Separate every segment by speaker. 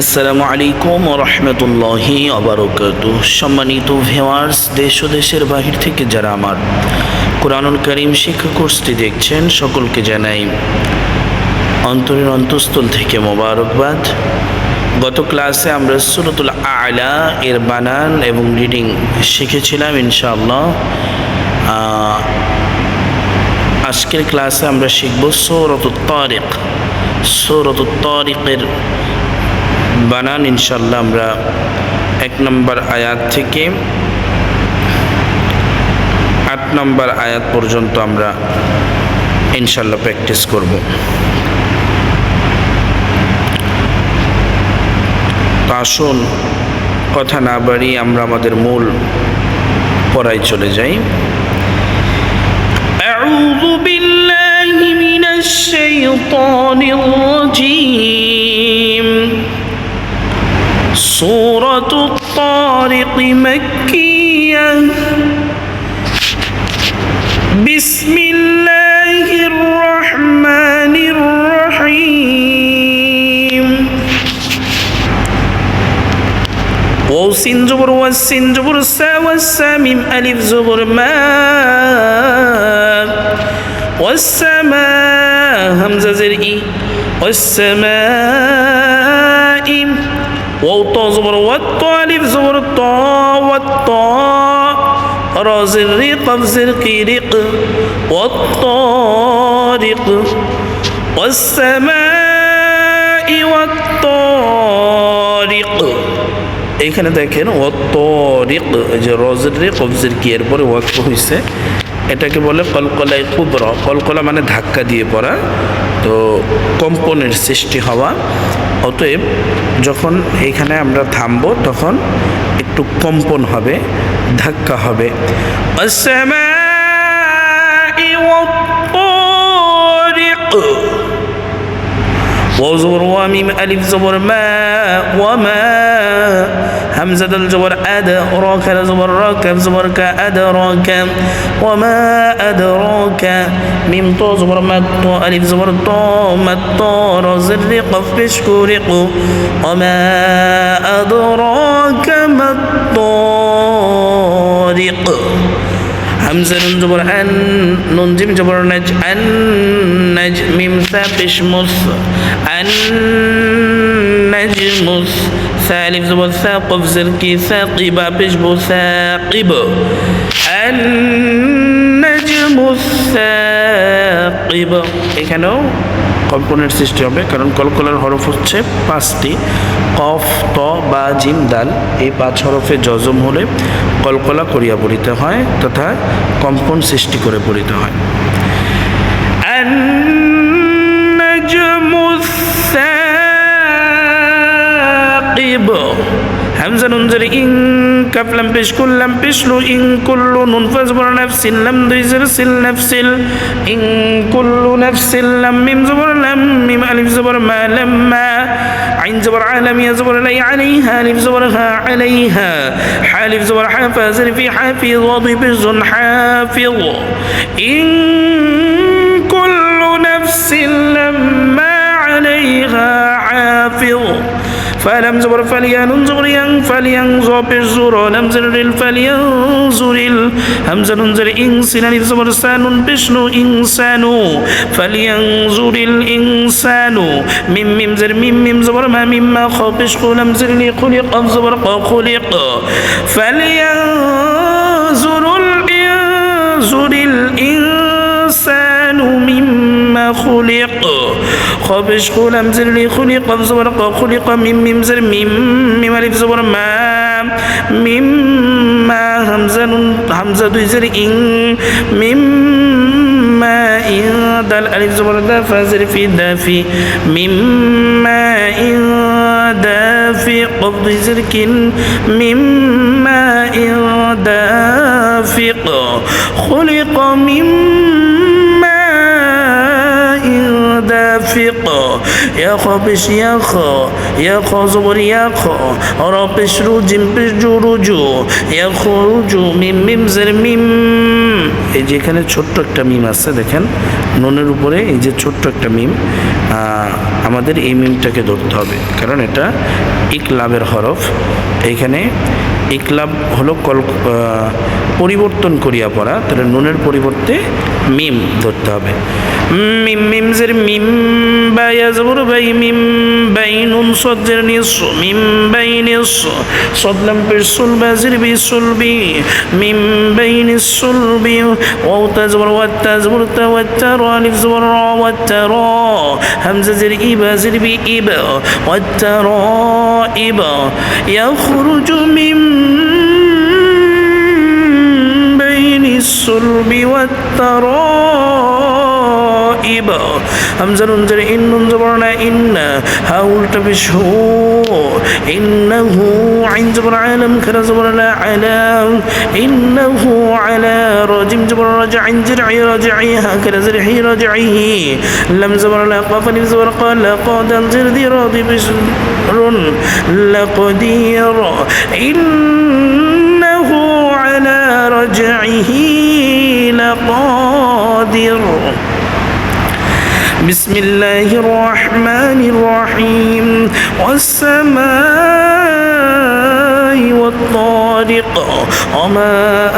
Speaker 1: আসসালামু আলাইকুম ওয়া রাহমাতুল্লাহি ওয়া বারাকাতুহু। সম্মানিত ভিউয়ার্স, দেশ ও দেশের বাহির থেকে যারা আমার কুরআনুল কারীম শিক্ষা কোর্সটি দেখছেন, সকলকে জানাই অন্তরের অন্তঃস্থল থেকে মোবারকবাদ। গত ক্লাসে আমরা সূরাতুল আ'লা এর বানান এবং রিডিং শিখেছিলাম ইনশাআল্লাহ। আজকের ক্লাসে আমরা শিখব সূরাতুত তারিক। সূরাতুত তারিকের বানান ইনশাআল্লাহ আমরা 1 নম্বর আয়াত থেকে 8 নম্বর আয়াত পর্যন্ত আমরা ইনশাআল্লাহ প্র্যাকটিস করব। তো আসুন কথা না বাড়িয়ে আমরা আমাদের মূল পড়ায় চলে যাই। আউযু বিল্লাহি মিনাশ শাইতানির রাজীম। সূরাতুত তারিক মাক্কিয়া। বিসমিল্লাহির রহমানির রহিম। ওয়াও সিন জবর ওয়া সিন জবর সা ওয়া সা মিম আলিফ জবর মা ওয়াস সামা হামজা জের ই ওয়াস সামাই। ওয়াও তা জবর ওয়া তা আলিফ জবর তা ওয়া তা রা জের রি কফ জের কি রিক ওয়া তারিক ওয়াস সামাই ওয়া তারিক। এইখানে দেখেন ওয়া তারিক, এই যে রা জের রি কফ জের কি এর পরে ওয়াকফ হইছে, এটাকে বলে কলকলাই কুবরা। কলকলা মানে ধাক্কা দিয়ে পড়া, তো কম্পনের সৃষ্টি হওয়া। অতএব যখন এখানে আমরা থামবো তখন একটু কম্পন হবে, ধাক্কা হবে। আসসামাই ওয়াত তারিক। ওয়াও জবর ওয়া মিম আলিফ জবর মা ওয়া মা হামজা দাল জবর আদ রা কাফ জবর রা কাফ জবর কা আদরাকা ওয়া মা আদরাকা মিম তা জবর মা তা আলিফ জবর তা মা তা রা জের রি কফ পেশ কুরিক ওয়া মা আদরাকা মা তারিক। হামজা নুন জবর আন নুন জিম জবর নাজ আন নাজ মিম সা পেশ মুস আন নাজমুস সা আলিফ জবর সা কফ জের কি সাকিবা পেশ বু সাকিব আন নাজমুস সাকিব। এখানেও কম্পনের সৃষ্টি হবে, কারণ কলকলার হরফ হচ্ছে 5টি, কফ ত বা জিম দাল। এই 5 হরফে জজম হলে কলকলা করিয়া পড়িতে হয় তথা কম্পন সৃষ্টি করে পড়িতে হয়। আন-নাজমুস সাকিব। হামজা নুন জের ইন কাফ লাম পেশ কুল্লাম পেশলু ইন কুল্লু নুন ফাজ বর নাফসিল লাম দুই জের সিল নাফসিল ইন কুল্লু নাফসিল লাম মিম জবর লাম মিম আলিফ জবর মা লাম্মা আইন জবর আলাম ইয়া জবর লাই আলাইহা আলিফ জবর হা আলাইহা হালিফ জবর হাফাজ ফি হাফিজ ওয়া বিজুন হাফিজ ইন কুল্লু নাফসিল লাম্মা আলাইহা হাফিজ। فلم زبر فليان زبر ين فلين زوب الزور لم زر الفلين زر همزة ننزر إنسان ألف زبر سان بشنو إنسانو فلينظر الإنسان ميم ميم زر ميم ميم زبر ما مما خابش لم زر لي خلق زبر خلق فلينظر الإنسان مما خلق خابش لم زر لي خلق زبر خلق ميم ميم زر ميم ميم ألف زبر ما ميم ما همزة دوي زر إن ميم ما إن دال ألف زبر دا فازر في دافي ميم ما إن دافي قبض زر كن ميم ما إن دافق خلق ميم دافق ইয়া খ পেশ ইয়া খ জবর ইয়া খ র পেশ রু জিম পেশ জু রুজু ইয়া খ রুজু মিম মিম জের মিম। এই যে এখানে ছোট্ট একটা মিম আছে দেখেন, নুনের উপরে এই যে ছোট্ট একটা মিম, আমাদের এই মিমটাকে ধরতে হবে কারণ এটা ইকলাবের হরফ। এইখানে ইকলাব হলো পরিবর্তন করিয়া পড়া, তাহলে নুনের পরিবর্তে মিম ধরতে হবে। মিম মিম জের মিম বা ইয়া জবর বাই মিম বাই নুন সদ জের নিস মিম বাই নিস সদ লাম পেশ সুল বা জের বি সুল বি মিম বাই নিস সুল বি ওয়াও তা জবর ওয়া তা জবর তা ওয়া তা রা আলিফ জবর রা ওয়া তা রা হামজা জের ই বা জের বি ই বা ওয়া তা রা ই বা ইয়াখরুজু মিম বাইনি সুলবি ওয়া তারাইব হামজা নুন জের ইন নুন জবর না ইন্না হা উল্টা পেশ হু ইন্নাহু আইন জবর আলাম খারা জবর লা আলা ইন্নাহু আলা রাজিম জবর রাজা আইন জের আই রাজা আই হা খারা জের হি রাজা আই লাম জবর লা কাফ আলিফ জবর কা লা কাদাল জের দি রাদি পেশ রুন লাকদির ইন্নাহু আলা রাজইহি লাকাদির। بسم الله الرحمن الرحيم والسماء والطارق وما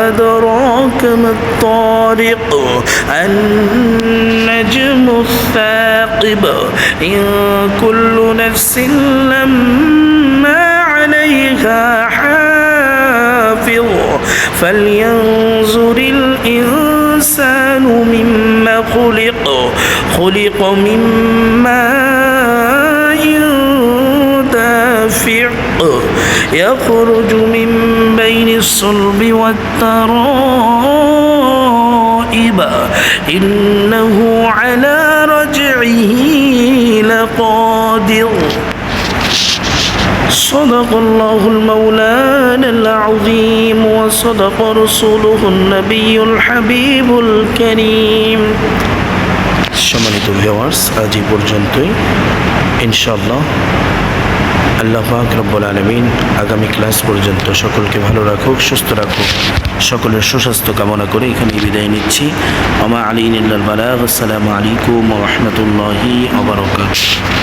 Speaker 1: أدراك ما الطارق النجم الثاقب إن كل نفس لما عليها حافظ فلينظر الإنسان مما خلق من ماء دافق يخرج من بين الصلب والترائب إنه على رجعه لقادر صدق الله المولانا العظيم وصدق رسوله النبي الحبيب الكريم। সম্মানিত ভিউয়ার্স, আজ এই পর্যন্তই। ইনশাআল্লাহ আল্লাহ পাক রব্বুল আলামিন আগামী ক্লাস পর্যন্ত সকলকে ভালো রাখুক, সুস্থ রাখুক, সকলের সুস্বাস্থ্য কামনা করে এখানে বিদায় নিচ্ছি। আমা আলাইনা ইল্লাল বালাগ। আসসালামু আলাইকুম ওয়া রাহমাতুল্লাহি ওয়া বারাকাতুহু।